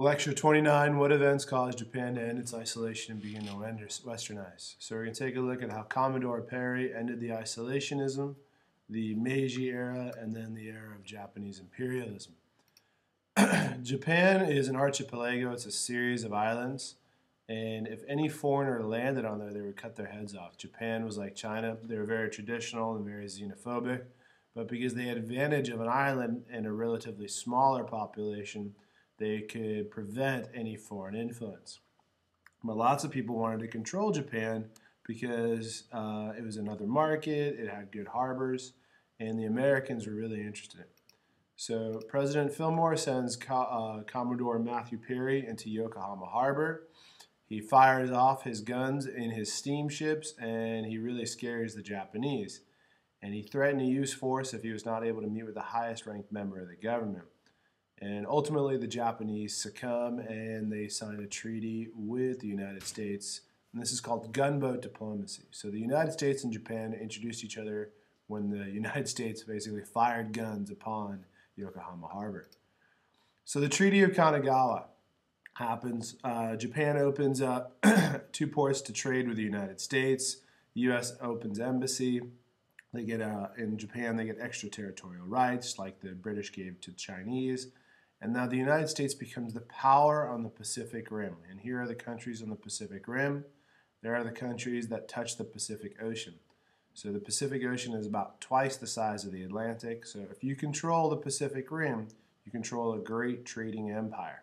Lecture 29, what events caused Japan to end its isolation and begin to westernize? So we're going to take a look at how Commodore Perry ended the isolationism, the Meiji era, and then the era of Japanese imperialism. Japan is an archipelago. It's a series of islands. And if any foreigner landed on there, they would cut their heads off. Japan was like China. They were very traditional and very xenophobic. But because they had advantage of an island and a relatively smaller population, they could prevent any foreign influence. But lots of people wanted to control Japan because it was another market, it had good harbors, and the Americans were really interested in it. So President Fillmore sends Commodore Matthew Perry into Yokohama Harbor. He fires off his guns in his steamships, and he really scares the Japanese. And he threatened to use force if he was not able to meet with the highest ranked member of the government. And ultimately, the Japanese succumb, and they sign a treaty with the United States. And this is called gunboat diplomacy. So the United States and Japan introduced each other when the United States basically fired guns upon Yokohama Harbor. So the Treaty of Kanagawa happens. Japan opens up 2 ports to trade with the United States. The U.S. opens embassy. They get in Japan, they get extraterritorial rights like the British gave to the Chinese. And now the United States becomes the power on the Pacific Rim. And here are the countries on the Pacific Rim. There are the countries that touch the Pacific Ocean. So the Pacific Ocean is about twice the size of the Atlantic. So if you control the Pacific Rim, you control a great trading empire.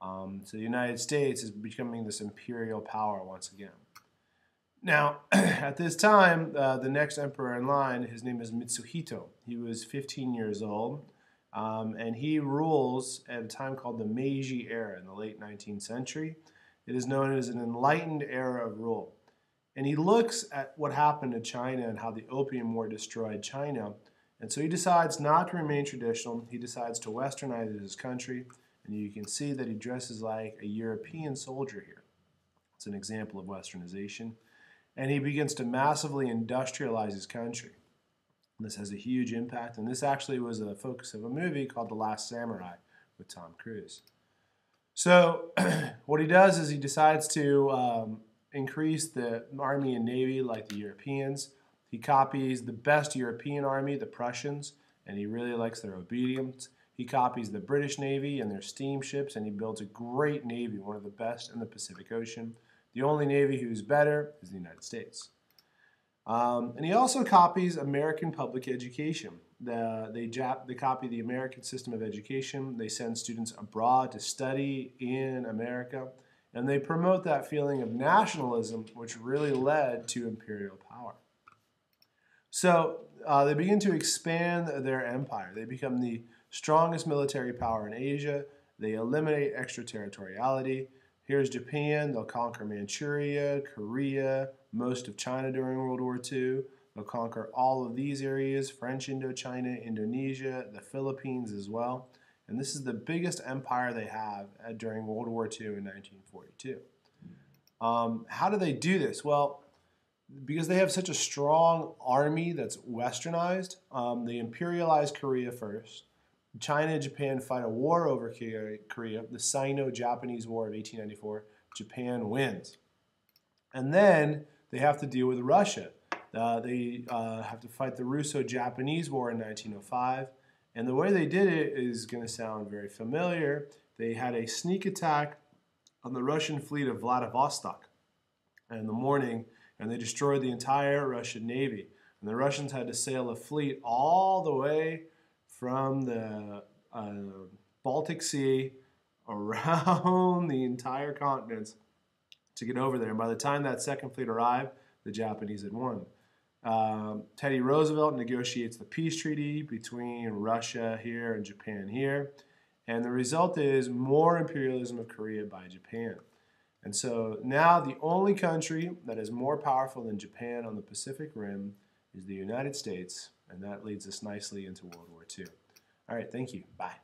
So the United States is becoming this imperial power once again. Now, at this time, the next emperor in line, his name is Mitsuhito. He was 15 years old. And he rules at a time called the Meiji era in the late 19th century. It is known as an enlightened era of rule. And he looks at what happened to China and how the Opium War destroyed China. And so he decides not to remain traditional. He decides to westernize his country. And you can see that he dresses like a European soldier here. It's an example of westernization. And he begins to massively industrialize his country. This has a huge impact, and this actually was a focus of a movie called The Last Samurai with Tom Cruise. So what he does is he decides to increase the army and navy like the Europeans. He copies the best European army, the Prussians, and he really likes their obedience. He copies the British Navy and their steamships, and he builds a great navy, one of the best in the Pacific Ocean. The only navy who's better is the United States. And he also copies American public education. They copy the American system of education. They send students abroad to study in America. And they promote that feeling of nationalism, which really led to imperial power. So they begin to expand their empire. They become the strongest military power in Asia. They eliminate extraterritoriality. Here's Japan. They'll conquer Manchuria, Korea, most of China during World War II. They'll conquer all of these areas, French Indochina, Indonesia, the Philippines as well. And this is the biggest empire they have during World War II in 1942. How do they do this? Well, because they have such a strong army that's westernized, they imperialize Korea first. China and Japan fight a war over Korea, the Sino-Japanese War of 1894. Japan wins. And then they have to deal with Russia. They have to fight the Russo-Japanese War in 1905. And the way they did it is going to sound very familiar. They had a sneak attack on the Russian fleet of Vladivostok in the morning, and they destroyed the entire Russian Navy. And the Russians had to sail a fleet all the way from the Baltic Sea around the entire continent to get over there. And by the time that second fleet arrived, the Japanese had won. Teddy Roosevelt negotiates the peace treaty between Russia here and Japan here. And the result is more imperialism of Korea by Japan. And so now the only country that is more powerful than Japan on the Pacific Rim is the United States. And that leads us nicely into World War II. All right, thank you. Bye.